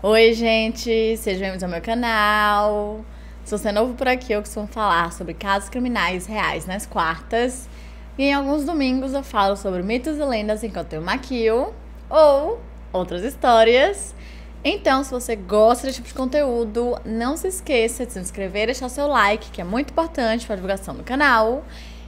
Oi, gente! Sejam bem-vindos ao meu canal. Se você é novo por aqui, eu costumo falar sobre casos criminais reais nas quartas. E em alguns domingos eu falo sobre mitos e lendas enquanto eu maquio ou outras histórias. Então, se você gosta desse tipo de conteúdo, não se esqueça de se inscrever e deixar seu like, que é muito importante para a divulgação do canal.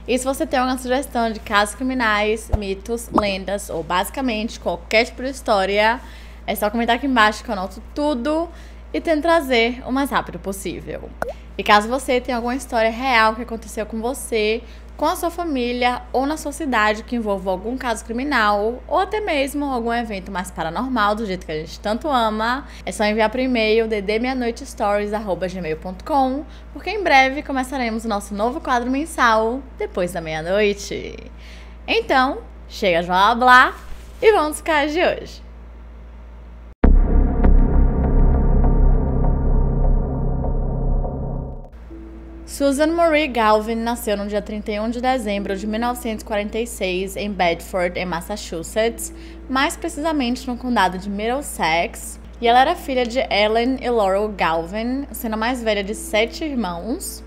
E se você tem alguma sugestão de casos criminais, mitos, lendas ou basicamente qualquer tipo de história, é só comentar aqui embaixo que eu anoto tudo e tento trazer o mais rápido possível. E caso você tenha alguma história real que aconteceu com você, com a sua família ou na sua cidade que envolva algum caso criminal ou até mesmo algum evento mais paranormal do jeito que a gente tanto ama, é só enviar por e-mail ddmeanoitestories@gmail.com, porque em breve começaremos o nosso novo quadro mensal depois da meia-noite. Então, chega de blá blá e vamos ao caso de hoje. Susan Marie Galvin nasceu no dia 31 de dezembro de 1946 em Bedford, em Massachusetts, mais precisamente no condado de Middlesex, e ela era filha de Ellen e Laurel Galvin, sendo a mais velha de 7 irmãos.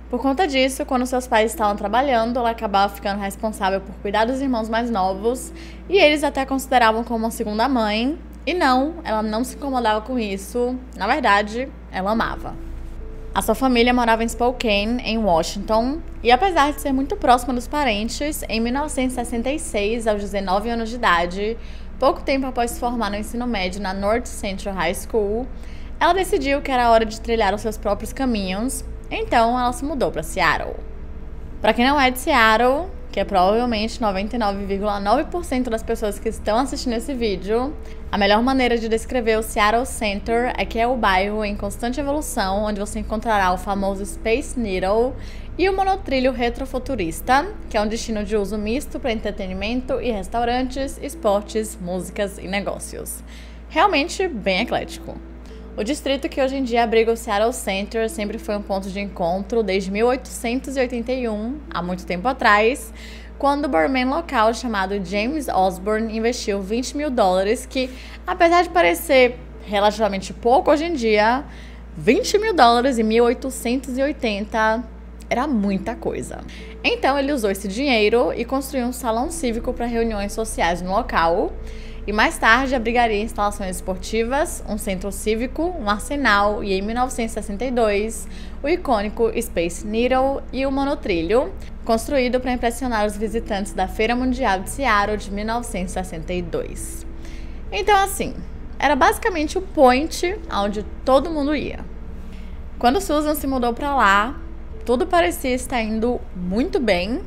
Por conta disso, quando seus pais estavam trabalhando, ela acabava ficando responsável por cuidar dos irmãos mais novos, e eles até consideravam como uma segunda mãe, e não, ela não se incomodava com isso, na verdade, ela amava. A sua família morava em Spokane, em Washington, e apesar de ser muito próxima dos parentes, em 1966, aos 19 anos de idade, pouco tempo após se formar no ensino médio na North Central High School, ela decidiu que era hora de trilhar os seus próprios caminhos, então ela se mudou para Seattle. Para quem não é de Seattle, que é provavelmente 99,9% das pessoas que estão assistindo esse vídeo, a melhor maneira de descrever o Seattle Center é que é o bairro em constante evolução, onde você encontrará o famoso Space Needle e o monotrilho retrofuturista, que é um destino de uso misto para entretenimento e restaurantes, esportes, músicas e negócios. Realmente bem eclético. O distrito que hoje em dia abriga o Seattle Center sempre foi um ponto de encontro desde 1881, há muito tempo atrás, quando o barman local chamado James Osborne investiu $20 mil, que, apesar de parecer relativamente pouco hoje em dia, $20 mil em 1880 era muita coisa. Então ele usou esse dinheiro e construiu um salão cívico para reuniões sociais no local, e mais tarde abrigaria instalações esportivas, um centro cívico, um arsenal e, em 1962, o icônico Space Needle e o monotrilho, construído para impressionar os visitantes da Feira Mundial de Seattle de 1962. Então, assim, era basicamente o point onde todo mundo ia. Quando Susan se mudou para lá, tudo parecia estar indo muito bem,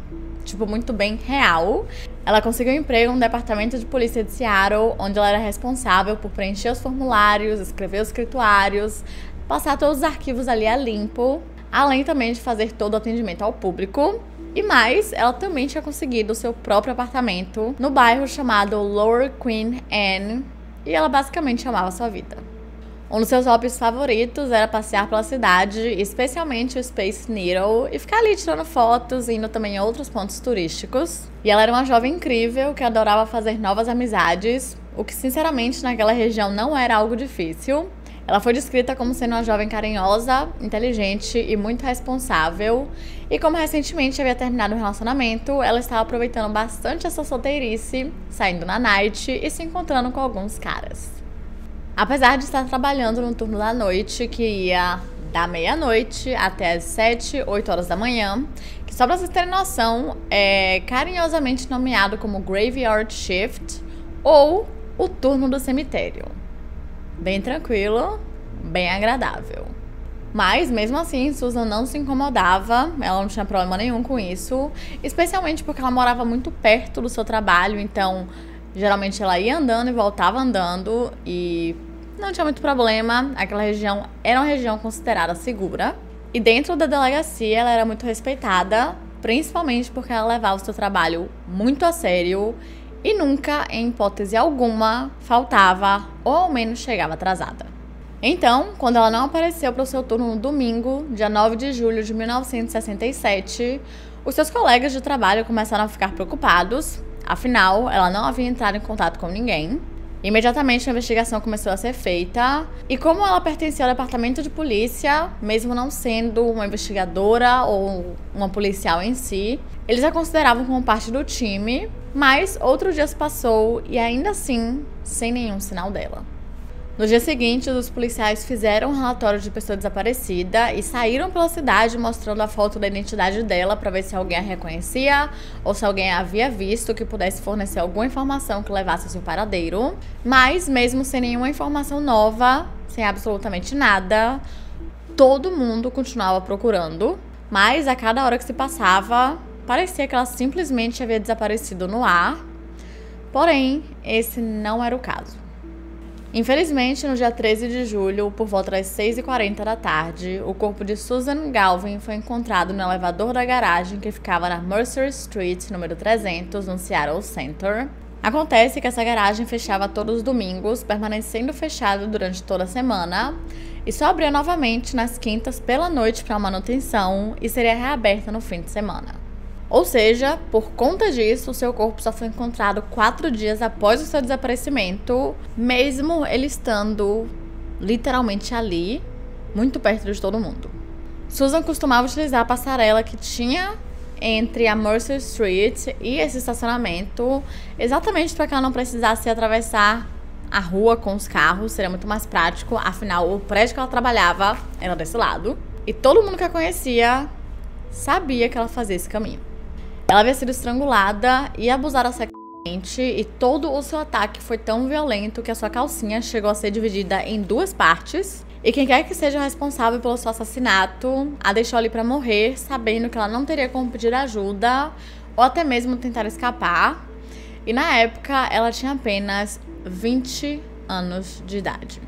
muito bem real. Ela conseguiu um emprego no departamento de polícia de Seattle, onde ela era responsável por preencher os formulários, escrever os escrituários, passar todos os arquivos ali a limpo, além também de fazer todo o atendimento ao público. E mais, ela também tinha conseguido o seu próprio apartamento no bairro chamado Lower Queen Anne, e ela basicamente amava a sua vida. Um dos seus hobbies favoritos era passear pela cidade, especialmente o Space Needle, e ficar ali tirando fotos, indo também a outros pontos turísticos. E ela era uma jovem incrível que adorava fazer novas amizades, o que sinceramente naquela região não era algo difícil. Ela foi descrita como sendo uma jovem carinhosa, inteligente e muito responsável. E como recentemente havia terminado um relacionamento, ela estava aproveitando bastante essa solteirice, saindo na night e se encontrando com alguns caras. Apesar de estar trabalhando no turno da noite, que ia da meia-noite até as 7, 8 horas da manhã, que só pra vocês terem noção, é carinhosamente nomeado como Graveyard Shift ou o turno do cemitério. Bem tranquilo, bem agradável. Mas, mesmo assim, Susan não se incomodava, ela não tinha problema nenhum com isso, especialmente porque ela morava muito perto do seu trabalho, então geralmente ela ia andando e voltava andando e não tinha muito problema. Aquela região era uma região considerada segura. E dentro da delegacia ela era muito respeitada, principalmente porque ela levava o seu trabalho muito a sério e nunca, em hipótese alguma, faltava ou ao menos chegava atrasada. Então, quando ela não apareceu para o seu turno no domingo, dia 9 de julho de 1967, os seus colegas de trabalho começaram a ficar preocupados. Afinal, ela não havia entrado em contato com ninguém. Imediatamente a investigação começou a ser feita, e como ela pertencia ao departamento de polícia, mesmo não sendo uma investigadora ou uma policial em si, eles a consideravam como parte do time, mas outro dia se passou e ainda assim, sem nenhum sinal dela. No dia seguinte, os policiais fizeram um relatório de pessoa desaparecida e saíram pela cidade mostrando a foto da identidade dela para ver se alguém a reconhecia ou se alguém a havia visto que pudesse fornecer alguma informação que levasse ao seu paradeiro. Mas, mesmo sem nenhuma informação nova, sem absolutamente nada, todo mundo continuava procurando. Mas, a cada hora que se passava, parecia que ela simplesmente havia desaparecido no ar. Porém, esse não era o caso. Infelizmente, no dia 13 de julho, por volta das 6h40 da tarde, o corpo de Susan Galvin foi encontrado no elevador da garagem que ficava na Mercer Street, número 300, no Seattle Center. Acontece que essa garagem fechava todos os domingos, permanecendo fechada durante toda a semana, e só abria novamente nas quintas pela noite para manutenção e seria reaberta no fim de semana. Ou seja, por conta disso, o seu corpo só foi encontrado 4 dias após o seu desaparecimento, mesmo ele estando literalmente ali, muito perto de todo mundo. Susan costumava utilizar a passarela que tinha entre a Mercer Street e esse estacionamento, exatamente para que ela não precisasse atravessar a rua com os carros, seria muito mais prático, afinal o prédio que ela trabalhava era desse lado, e todo mundo que a conhecia sabia que ela fazia esse caminho. Ela havia sido estrangulada e abusada sexualmente, e todo o seu ataque foi tão violento que a sua calcinha chegou a ser dividida em 2 partes. E quem quer que seja responsável pelo seu assassinato a deixou ali para morrer, sabendo que ela não teria como pedir ajuda ou até mesmo tentar escapar. E na época ela tinha apenas 20 anos de idade.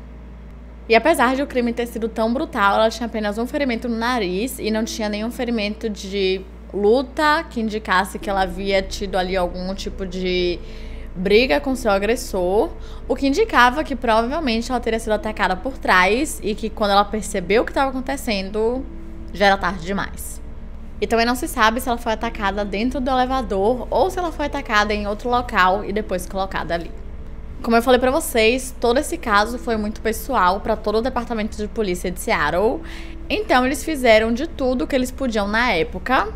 E apesar de o crime ter sido tão brutal, ela tinha apenas um ferimento no nariz e não tinha nenhum ferimento de luta que indicasse que ela havia tido ali algum tipo de briga com seu agressor, o que indicava que provavelmente ela teria sido atacada por trás e que quando ela percebeu o que estava acontecendo, já era tarde demais. E também não se sabe se ela foi atacada dentro do elevador ou se ela foi atacada em outro local e depois colocada ali. Como eu falei pra vocês, todo esse caso foi muito pessoal para todo o departamento de polícia de Seattle, então eles fizeram de tudo que eles podiam na época.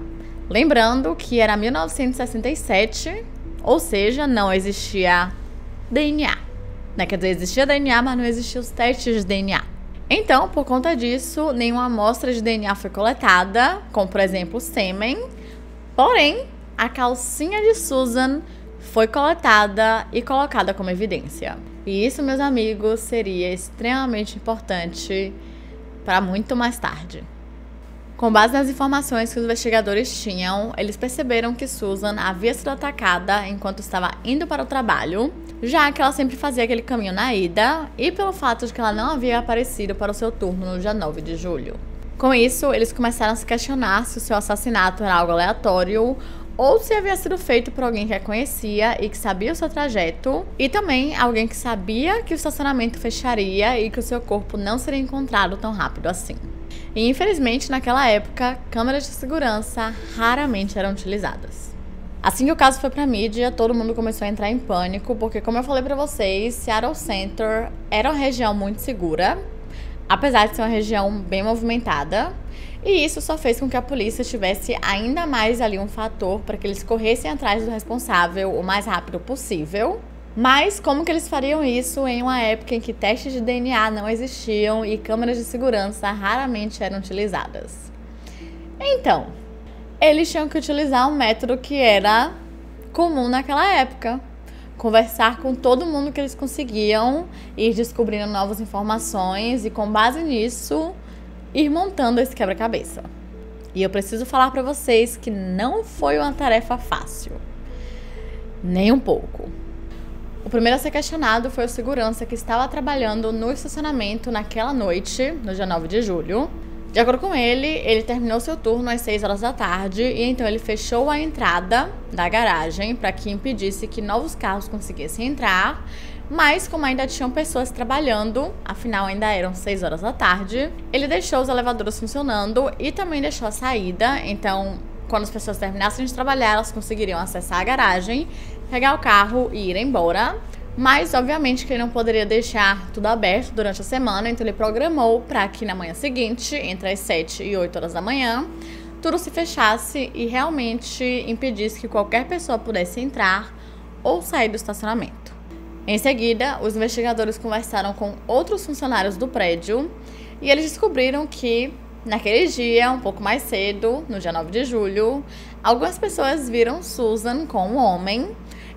Lembrando que era 1967, ou seja, não existia DNA. Quer dizer, existia DNA, mas não existiam os testes de DNA. Então, por conta disso, nenhuma amostra de DNA foi coletada, como por exemplo sêmen. Porém, a calcinha de Susan foi coletada e colocada como evidência. E isso, meus amigos, seria extremamente importante para muito mais tarde. Com base nas informações que os investigadores tinham, eles perceberam que Susan havia sido atacada enquanto estava indo para o trabalho, já que ela sempre fazia aquele caminho na ida, e pelo fato de que ela não havia aparecido para o seu turno no dia 9 de julho. Com isso, eles começaram a se questionar se o seu assassinato era algo aleatório ou se havia sido feito por alguém que a conhecia e que sabia o seu trajeto, e também alguém que sabia que o estacionamento fecharia e que o seu corpo não seria encontrado tão rápido assim. E infelizmente, naquela época, câmeras de segurança raramente eram utilizadas. Assim que o caso foi pra mídia, todo mundo começou a entrar em pânico, porque como eu falei pra vocês, Seattle Center era uma região muito segura, apesar de ser uma região bem movimentada, e isso só fez com que a polícia tivesse ainda mais ali um fator para que eles corressem atrás do responsável o mais rápido possível. Mas como que eles fariam isso em uma época em que testes de DNA não existiam e câmeras de segurança raramente eram utilizadas? Então, eles tinham que utilizar um método que era comum naquela época. Conversar com todo mundo que eles conseguiam, ir descobrindo novas informações e com base nisso, ir montando esse quebra-cabeça. E eu preciso falar pra vocês que não foi uma tarefa fácil. Nem um pouco. O primeiro a ser questionado foi o segurança que estava trabalhando no estacionamento naquela noite, no dia 9 de julho. De acordo com ele terminou seu turno às 6 horas da tarde e então ele fechou a entrada da garagem para que impedisse que novos carros conseguissem entrar. Mas como ainda tinham pessoas trabalhando, afinal ainda eram 6 horas da tarde, ele deixou os elevadores funcionando e também deixou a saída. Então, quando as pessoas terminassem de trabalhar, elas conseguiriam acessar a garagem, pegar o carro e ir embora. Mas, obviamente, que ele não poderia deixar tudo aberto durante a semana, então ele programou para que na manhã seguinte, entre as 7 e 8 horas da manhã, tudo se fechasse e realmente impedisse que qualquer pessoa pudesse entrar ou sair do estacionamento. Em seguida, os investigadores conversaram com outros funcionários do prédio e eles descobriram que, naquele dia, um pouco mais cedo, no dia 9 de julho, algumas pessoas viram Susan com um homem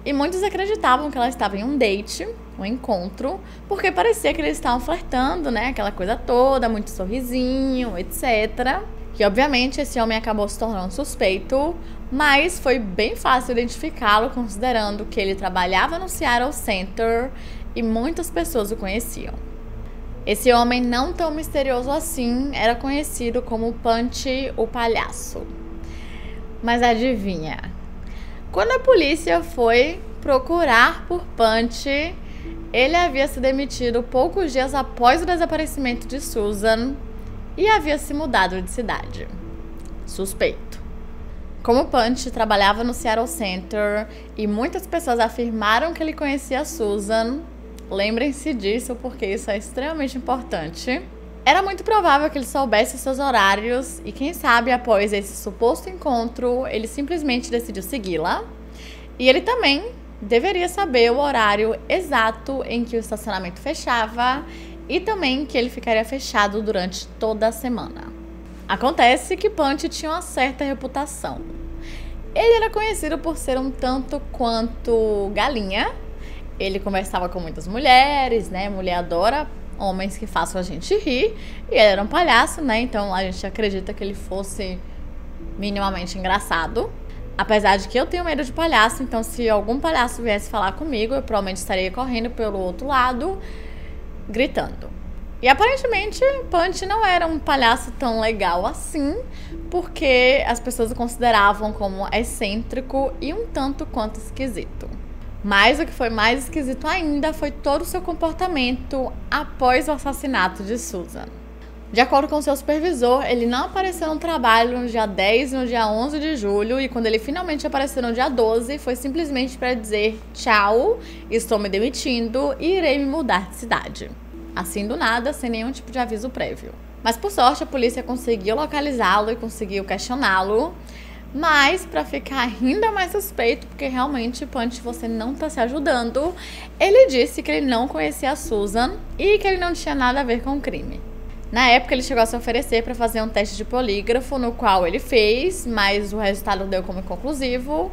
e muitos acreditavam que ela estava em um date, um encontro, porque parecia que eles estavam flertando, né? Aquela coisa toda, muito sorrisinho, etc. E, obviamente, esse homem acabou se tornando suspeito, mas foi bem fácil identificá-lo, considerando que ele trabalhava no Seattle Center e muitas pessoas o conheciam. Esse homem, não tão misterioso assim, era conhecido como Punch o Palhaço. Mas adivinha? Quando a polícia foi procurar por Punch, ele havia se demitido poucos dias após o desaparecimento de Susan e havia se mudado de cidade. Suspeito. Como Punch trabalhava no Seattle Center e muitas pessoas afirmaram que ele conhecia a Susan, lembrem-se disso porque isso é extremamente importante. Era muito provável que ele soubesse seus horários e quem sabe após esse suposto encontro, ele simplesmente decidiu segui-la. E ele também deveria saber o horário exato em que o estacionamento fechava e também que ele ficaria fechado durante toda a semana. Acontece que Punch tinha uma certa reputação. Ele era conhecido por ser um tanto quanto galinha. Ele conversava com muitas mulheres, né? Mulher adora homens que façam a gente rir. E ele era um palhaço, né? Então a gente acredita que ele fosse minimamente engraçado. Apesar de que eu tenho medo de palhaço, então se algum palhaço viesse falar comigo, eu provavelmente estaria correndo pelo outro lado, gritando. E aparentemente, Punch não era um palhaço tão legal assim, porque as pessoas o consideravam como excêntrico e um tanto quanto esquisito. Mas o que foi mais esquisito ainda foi todo o seu comportamento após o assassinato de Susan. De acordo com seu supervisor, ele não apareceu no trabalho no dia 10 e no dia 11 de julho, e quando ele finalmente apareceu no dia 12, foi simplesmente para dizer tchau, estou me demitindo e irei me mudar de cidade. Assim do nada, sem nenhum tipo de aviso prévio. Mas por sorte, a polícia conseguiu localizá-lo e conseguiu questioná-lo, mas para ficar ainda mais suspeito, porque realmente, Punch, você não está se ajudando, ele disse que ele não conhecia a Susan e que ele não tinha nada a ver com o crime. Na época, ele chegou a se oferecer para fazer um teste de polígrafo, no qual ele fez, mas o resultado deu como inconclusivo.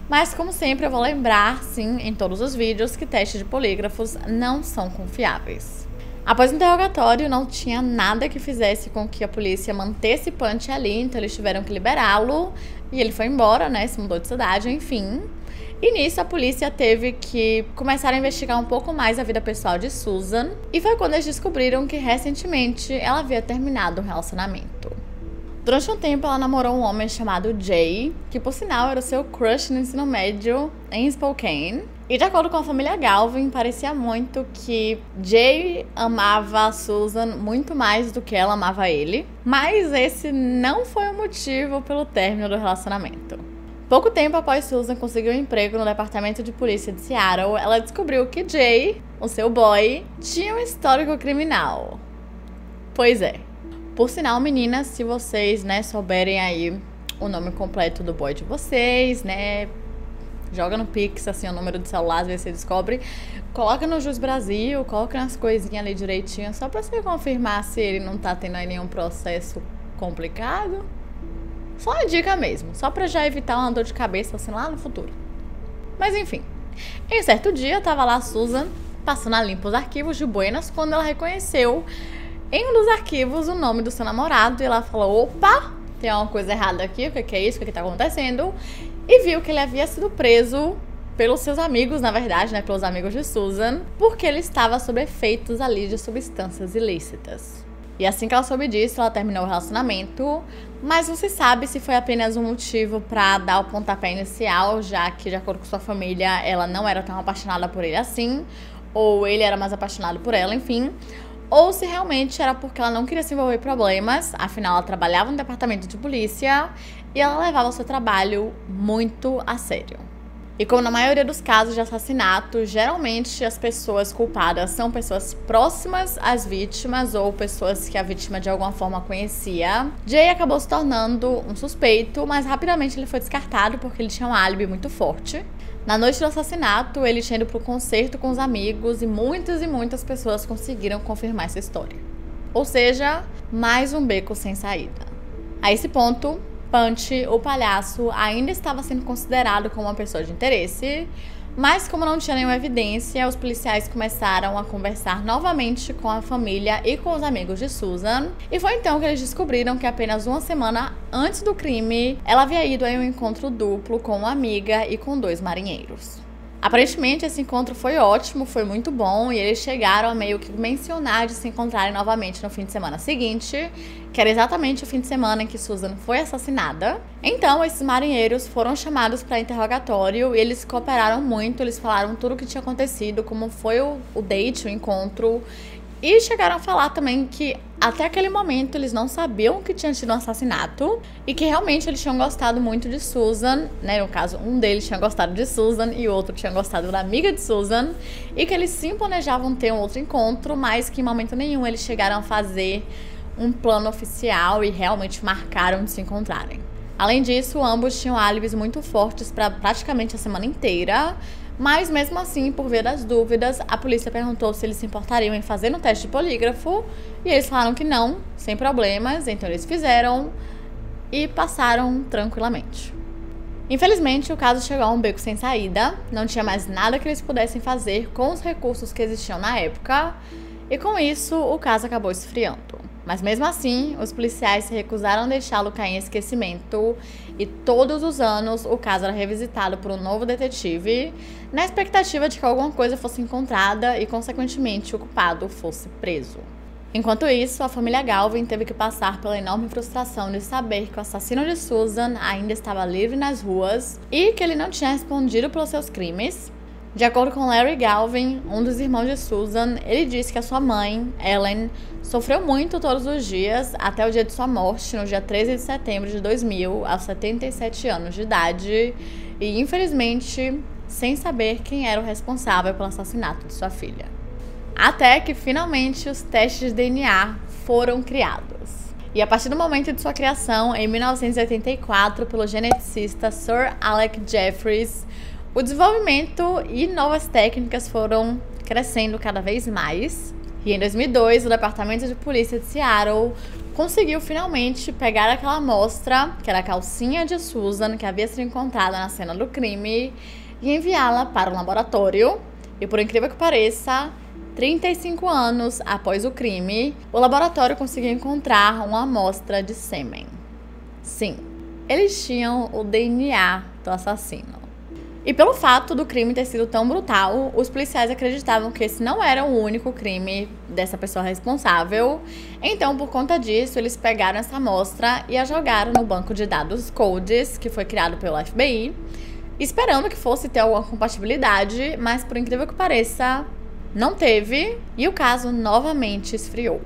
Mas, como sempre, eu vou lembrar, sim, em todos os vídeos, que testes de polígrafos não são confiáveis. Após o interrogatório, não tinha nada que fizesse com que a polícia mantesse Punch ali, então eles tiveram que liberá-lo e ele foi embora, né, se mudou de cidade, enfim. E nisso a polícia teve que começar a investigar um pouco mais a vida pessoal de Susan. E foi quando eles descobriram que recentemente ela havia terminado um relacionamento. Durante um tempo ela namorou um homem chamado Jay, que por sinal era o seu crush no ensino médio em Spokane. E de acordo com a família Galvin, parecia muito que Jay amava a Susan muito mais do que ela amava ele. Mas esse não foi o motivo pelo término do relacionamento. Pouco tempo após Susan conseguir um emprego no departamento de polícia de Seattle, ela descobriu que Jay, o seu boy, tinha um histórico criminal. Pois é. Por sinal, meninas, se vocês, né, souberem aí o nome completo do boy de vocês, né, joga no Pix, assim, o número do celular, às vezes você descobre, coloca no Jus Brasil, coloca nas coisinhas ali direitinho, só pra você confirmar se ele não tá tendo aí nenhum processo complicado. Só uma dica mesmo, só pra já evitar uma dor de cabeça assim lá no futuro. Mas enfim, em certo dia tava lá a Susan passando a limpo os arquivos de Buenas quando ela reconheceu em um dos arquivos o nome do seu namorado e ela falou, opa, tem alguma coisa errada aqui, o que é isso, o que tá acontecendo? E viu que ele havia sido preso pelos seus amigos, na verdade, né, pelos amigos de Susan, porque ele estava sob efeitos ali de substâncias ilícitas. E assim que ela soube disso, ela terminou o relacionamento, mas não se sabe se foi apenas um motivo pra dar o pontapé inicial, já que, de acordo com sua família, ela não era tão apaixonada por ele assim, ou ele era mais apaixonado por ela, enfim, ou se realmente era porque ela não queria se envolver em problemas, afinal ela trabalhava no departamento de polícia e ela levava o seu trabalho muito a sério. E como na maioria dos casos de assassinato, geralmente as pessoas culpadas são pessoas próximas às vítimas ou pessoas que a vítima de alguma forma conhecia. Jay acabou se tornando um suspeito, mas rapidamente ele foi descartado porque ele tinha um álibi muito forte. Na noite do assassinato, ele tinha ido para o concerto com os amigos e muitas pessoas conseguiram confirmar essa história. Ou seja, mais um beco sem saída. A esse ponto, Punch, o palhaço, ainda estava sendo considerado como uma pessoa de interesse, mas como não tinha nenhuma evidência, os policiais começaram a conversar novamente com a família e com os amigos de Susan, e foi então que eles descobriram que apenas uma semana antes do crime, ela havia ido em um encontro duplo com uma amiga e com 2 marinheiros. Aparentemente, esse encontro foi ótimo, foi muito bom, e eles chegaram a meio que mencionar de se encontrarem novamente no fim de semana seguinte, que era exatamente o fim de semana em que Susan foi assassinada. Então, esses marinheiros foram chamados para interrogatório e eles cooperaram muito, eles falaram tudo o que tinha acontecido, como foi o date, o encontro, e chegaram a falar também que até aquele momento eles não sabiam que tinha tido um assassinato e que realmente eles tinham gostado muito de Susan, né? No caso, um deles tinha gostado de Susan e o outro tinha gostado da amiga de Susan, e que eles sim planejavam ter um outro encontro, mas que em momento nenhum eles chegaram a fazer um plano oficial e realmente marcaram de se encontrarem. Além disso, ambos tinham álibis muito fortes para praticamente a semana inteira. Mas mesmo assim, por via das dúvidas, a polícia perguntou se eles se importariam em fazer um teste de polígrafo e eles falaram que não, sem problemas, então eles fizeram e passaram tranquilamente. Infelizmente, o caso chegou a um beco sem saída, não tinha mais nada que eles pudessem fazer com os recursos que existiam na época e com isso o caso acabou esfriando. Mas mesmo assim, os policiais se recusaram a deixá-lo cair em esquecimento e todos os anos o caso era revisitado por um novo detetive, na expectativa de que alguma coisa fosse encontrada e, consequentemente, o culpado fosse preso. Enquanto isso, a família Galvin teve que passar pela enorme frustração de saber que o assassino de Susan ainda estava livre nas ruas e que ele não tinha respondido pelos seus crimes. De acordo com Larry Galvin, um dos irmãos de Susan, ele disse que a sua mãe, Ellen, sofreu muito todos os dias até o dia de sua morte, no dia 13 de setembro de 2000, aos 77 anos de idade, e infelizmente sem saber quem era o responsável pelo assassinato de sua filha. Até que finalmente os testes de DNA foram criados. E a partir do momento de sua criação, em 1984, pelo geneticista Sir Alec Jeffreys, o desenvolvimento e novas técnicas foram crescendo cada vez mais. E em 2002, o Departamento de Polícia de Seattle conseguiu finalmente pegar aquela amostra, que era a calcinha de Susan, que havia sido encontrada na cena do crime, e enviá-la para o laboratório. E por incrível que pareça, 35 anos após o crime, o laboratório conseguiu encontrar uma amostra de sêmen. Sim, eles tinham o DNA do assassino. E pelo fato do crime ter sido tão brutal, os policiais acreditavam que esse não era o único crime dessa pessoa responsável. Então, por conta disso, eles pegaram essa amostra e a jogaram no banco de dados CODIS, que foi criado pelo FBI, esperando que fosse ter alguma compatibilidade, mas por incrível que pareça, não teve, e o caso novamente esfriou.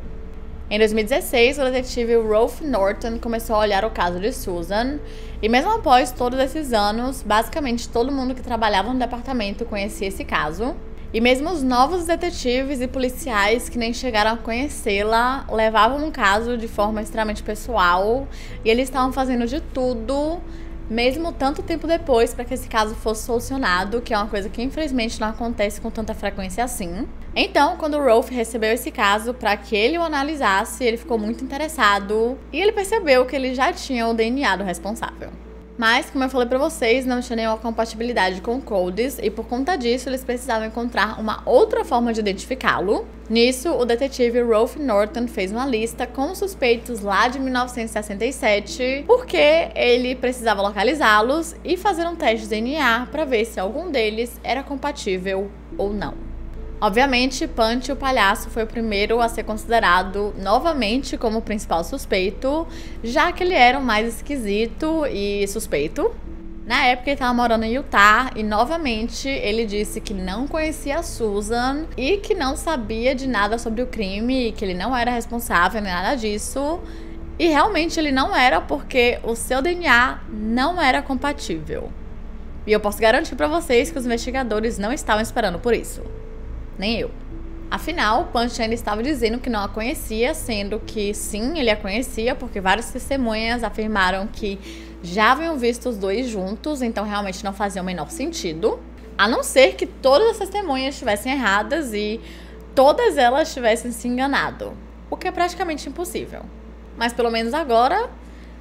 Em 2016, o detetive Rolf Norton começou a olhar o caso de Susan, e mesmo após todos esses anos, basicamente todo mundo que trabalhava no departamento conhecia esse caso. E mesmo os novos detetives e policiais que nem chegaram a conhecê-la levavam o caso de forma extremamente pessoal, e eles estavam fazendo de tudo, mesmo tanto tempo depois, para que esse caso fosse solucionado, que é uma coisa que infelizmente não acontece com tanta frequência assim. Então, quando o Rolf recebeu esse caso para que ele o analisasse, ele ficou muito interessado e ele percebeu que ele já tinha o DNA do responsável. Mas, como eu falei pra vocês, não tinha nenhuma compatibilidade com o CODIS e por conta disso eles precisavam encontrar uma outra forma de identificá-lo. Nisso, o detetive Rolf Norton fez uma lista com os suspeitos lá de 1967, porque ele precisava localizá-los e fazer um teste de DNA para ver se algum deles era compatível ou não. Obviamente, Punch, o palhaço, foi o primeiro a ser considerado novamente como o principal suspeito, já que ele era o mais esquisito e suspeito. Na época, ele estava morando em Utah e, novamente, ele disse que não conhecia a Susan e que não sabia de nada sobre o crime, que ele não era responsável nem nada disso. E realmente ele não era, porque o seu DNA não era compatível. E eu posso garantir pra vocês que os investigadores não estavam esperando por isso. Nem eu. Afinal, Punch ainda estava dizendo que não a conhecia, sendo que sim, ele a conhecia, porque várias testemunhas afirmaram que já haviam visto os dois juntos, então realmente não fazia o menor sentido. A não ser que todas as testemunhas estivessem erradas e todas elas tivessem se enganado, o que é praticamente impossível. Mas pelo menos agora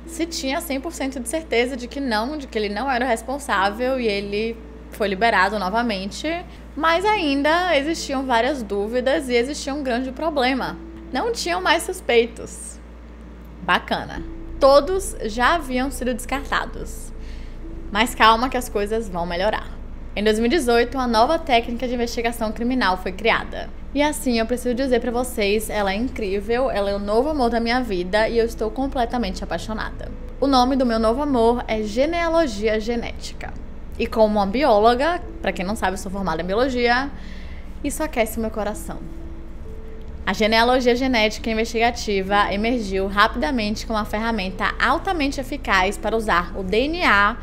se tinha 100% de certeza de que ele não era o responsável e ele foi liberado novamente. Mas ainda existiam várias dúvidas e existia um grande problema. Não tinham mais suspeitos. Bacana. Todos já haviam sido descartados. Mas calma que as coisas vão melhorar. Em 2018, uma nova técnica de investigação criminal foi criada. E assim, eu preciso dizer pra vocês, ela é incrível, ela é o novo amor da minha vida e eu estou completamente apaixonada. O nome do meu novo amor é genealogia genética. E como uma bióloga, pra quem não sabe, eu sou formada em biologia, isso aquece o meu coração. A genealogia genética investigativa emergiu rapidamente como uma ferramenta altamente eficaz para usar o DNA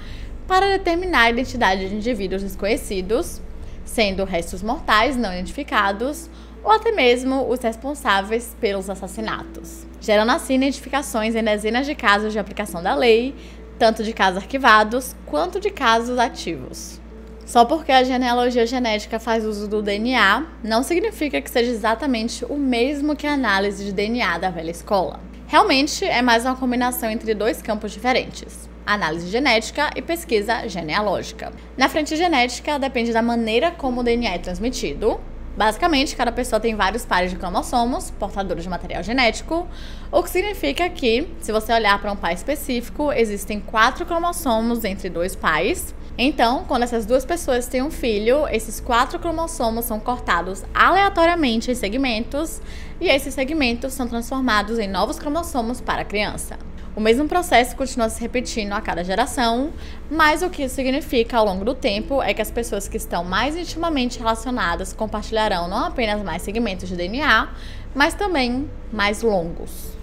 para determinar a identidade de indivíduos desconhecidos, sendo restos mortais não identificados ou até mesmo os responsáveis pelos assassinatos, gerando assim identificações em dezenas de casos de aplicação da lei, tanto de casos arquivados quanto de casos ativos. Só porque a genealogia genética faz uso do DNA, não significa que seja exatamente o mesmo que a análise de DNA da velha escola. Realmente é mais uma combinação entre dois campos diferentes: análise genética e pesquisa genealógica. Na frente genética, depende da maneira como o DNA é transmitido. Basicamente, cada pessoa tem vários pares de cromossomos, portadores de material genético, o que significa que, se você olhar para um pai específico, existem 4 cromossomos entre 2 pais. Então, quando essas 2 pessoas têm um filho, esses 4 cromossomos são cortados aleatoriamente em segmentos, e esses segmentos são transformados em novos cromossomos para a criança. O mesmo processo continua se repetindo a cada geração, mas o que isso significa ao longo do tempo é que as pessoas que estão mais intimamente relacionadas compartilharão não apenas mais segmentos de DNA, mas também mais longos.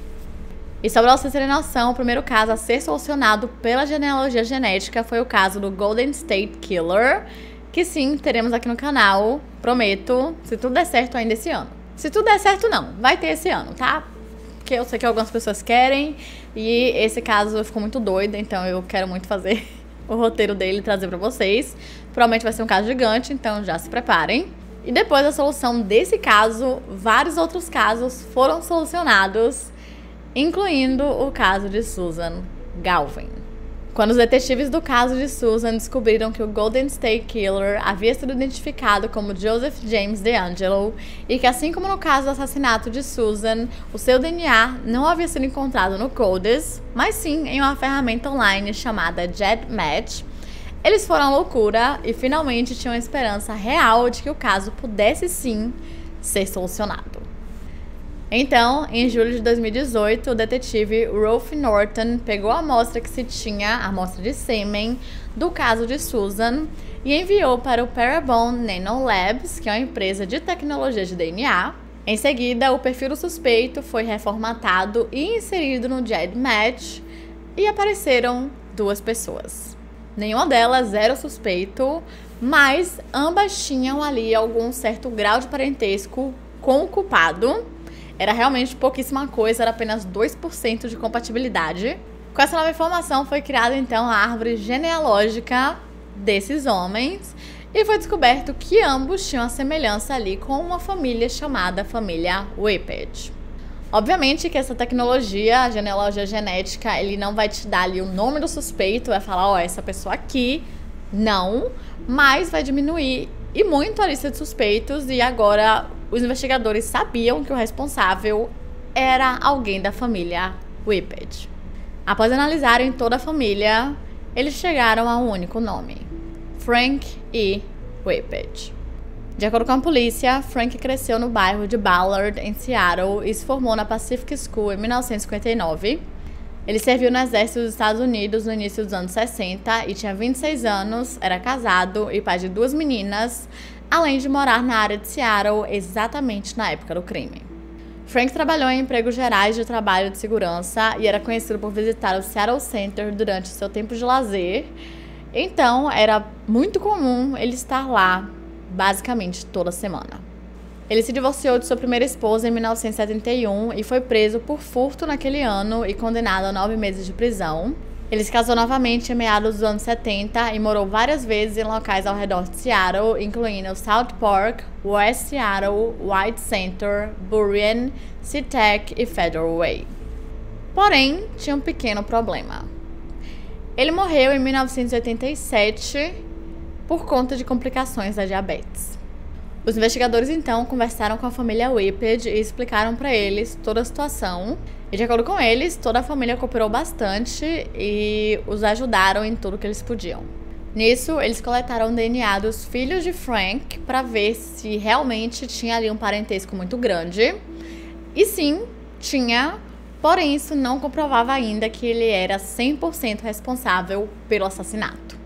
E só para vocês terem noção, o primeiro caso a ser solucionado pela genealogia genética foi o caso do Golden State Killer, que sim, teremos aqui no canal, prometo, se tudo der certo ainda esse ano. Se tudo der certo não, vai ter esse ano, tá? Porque eu sei que algumas pessoas querem, e esse caso ficou muito doido, então eu quero muito fazer o roteiro dele e trazer pra vocês. Provavelmente vai ser um caso gigante, então já se preparem. E depois da solução desse caso, vários outros casos foram solucionados, incluindo o caso de Susan Galvin. Quando os detetives do caso de Susan descobriram que o Golden State Killer havia sido identificado como Joseph James DeAngelo e que, assim como no caso do assassinato de Susan, o seu DNA não havia sido encontrado no CODIS, mas sim em uma ferramenta online chamada GEDmatch, eles foram à loucura e finalmente tinham a esperança real de que o caso pudesse sim ser solucionado. Então, em julho de 2018, o detetive Rolf Norton pegou a amostra que se tinha, a amostra de sêmen, do caso de Susan e enviou para o Parabon Nanolabs, que é uma empresa de tecnologia de DNA. Em seguida, o perfil do suspeito foi reformatado e inserido no GEDmatch e apareceram 2 pessoas. Nenhuma delas era o suspeito, mas ambas tinham ali algum certo grau de parentesco com o culpado. Era realmente pouquíssima coisa, era apenas 2% de compatibilidade. Com essa nova informação foi criada então a árvore genealógica desses homens e foi descoberto que ambos tinham a semelhança ali com uma família chamada família Whippet. Obviamente que essa tecnologia, a genealogia genética, ele não vai te dar ali o nome do suspeito, vai falar, ó, essa pessoa aqui, não, mas vai diminuir e muito a lista de suspeitos e agora os investigadores sabiam que o responsável era alguém da família Whippet. Após analisarem toda a família, eles chegaram a um único nome: Frank E. Whippet. De acordo com a polícia, Frank cresceu no bairro de Ballard, em Seattle, e se formou na Pacific School em 1959. Ele serviu no exército dos Estados Unidos no início dos anos 60 e tinha 26 anos, era casado e pai de 2 meninas, além de morar na área de Seattle exatamente na época do crime. Frank trabalhou em empregos gerais de trabalho de segurança e era conhecido por visitar o Seattle Center durante o seu tempo de lazer. Então, era muito comum ele estar lá basicamente toda semana. Ele se divorciou de sua primeira esposa em 1971 e foi preso por furto naquele ano e condenado a 9 meses de prisão. Ele se casou novamente em meados dos anos 70 e morou várias vezes em locais ao redor de Seattle, incluindo South Park, West Seattle, White Center, Burien, SeaTac e Federal Way. Porém, tinha um pequeno problema. Ele morreu em 1987 por conta de complicações da diabetes. Os investigadores então conversaram com a família Whippet e explicaram para eles toda a situação. E de acordo com eles, toda a família cooperou bastante e os ajudaram em tudo que eles podiam. Nisso, eles coletaram o DNA dos filhos de Frank para ver se realmente tinha ali um parentesco muito grande. E sim, tinha, porém isso não comprovava ainda que ele era 100% responsável pelo assassinato.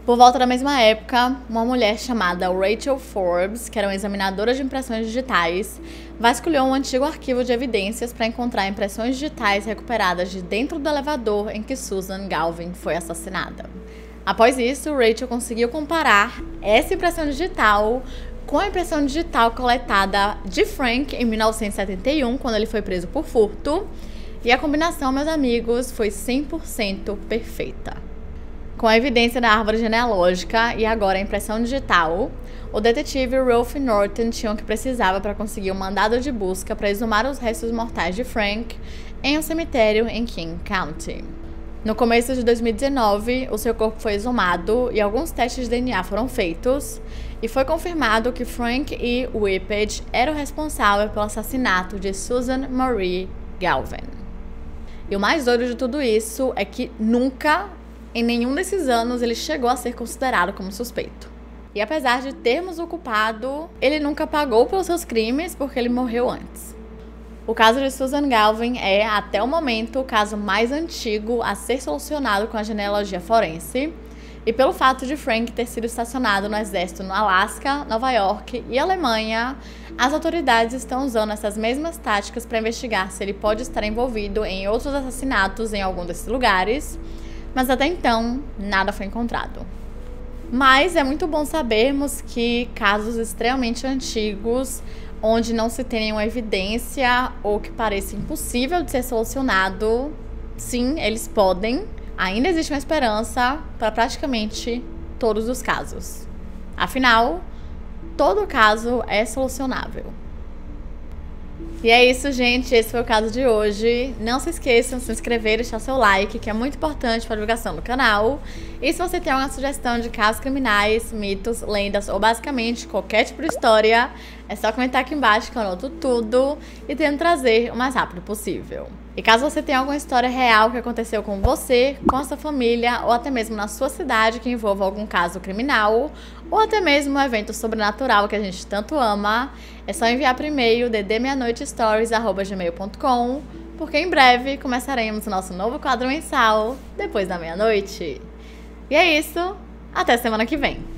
Por volta da mesma época, uma mulher chamada Rachel Forbes, que era uma examinadora de impressões digitais, vasculhou um antigo arquivo de evidências para encontrar impressões digitais recuperadas de dentro do elevador em que Susan Galvin foi assassinada. Após isso, Rachel conseguiu comparar essa impressão digital com a impressão digital coletada de Frank em 1971, quando ele foi preso por furto, e a combinação, meus amigos, foi 100% perfeita. Com a evidência da árvore genealógica e agora a impressão digital, o detetive Ralph Norton tinha o que precisava para conseguir um mandado de busca para exumar os restos mortais de Frank em um cemitério em King County. No começo de 2019, o seu corpo foi exumado e alguns testes de DNA foram feitos, e foi confirmado que Frank E. Whippet era o responsável pelo assassinato de Susan Marie Galvin. E o mais doido de tudo isso é que nunca, em nenhum desses anos, ele chegou a ser considerado como suspeito. E apesar de termos o culpado, ele nunca pagou pelos seus crimes porque ele morreu antes. O caso de Susan Galvin é, até o momento, o caso mais antigo a ser solucionado com a genealogia forense. E pelo fato de Frank ter sido estacionado no exército no Alasca, Nova York e Alemanha, as autoridades estão usando essas mesmas táticas para investigar se ele pode estar envolvido em outros assassinatos em algum desses lugares. Mas até então, nada foi encontrado. Mas é muito bom sabermos que casos extremamente antigos, onde não se tem nenhuma evidência ou que pareça impossível de ser solucionado, sim, eles podem. Ainda existe uma esperança para praticamente todos os casos. Afinal, todo caso é solucionável. E é isso, gente. Esse foi o caso de hoje. Não se esqueçam de se inscrever e deixar seu like, que é muito importante para a divulgação do canal. E se você tem alguma sugestão de casos criminais, mitos, lendas ou basicamente qualquer tipo de história, é só comentar aqui embaixo que eu anoto tudo e tento trazer o mais rápido possível. E caso você tenha alguma história real que aconteceu com você, com a sua família ou até mesmo na sua cidade que envolva algum caso criminal ou até mesmo um evento sobrenatural que a gente tanto ama, é só enviar por e-mail ddmeanoitestories@gmail.com, porque em breve começaremos o nosso novo quadro mensal depois da meia-noite. E é isso, até semana que vem!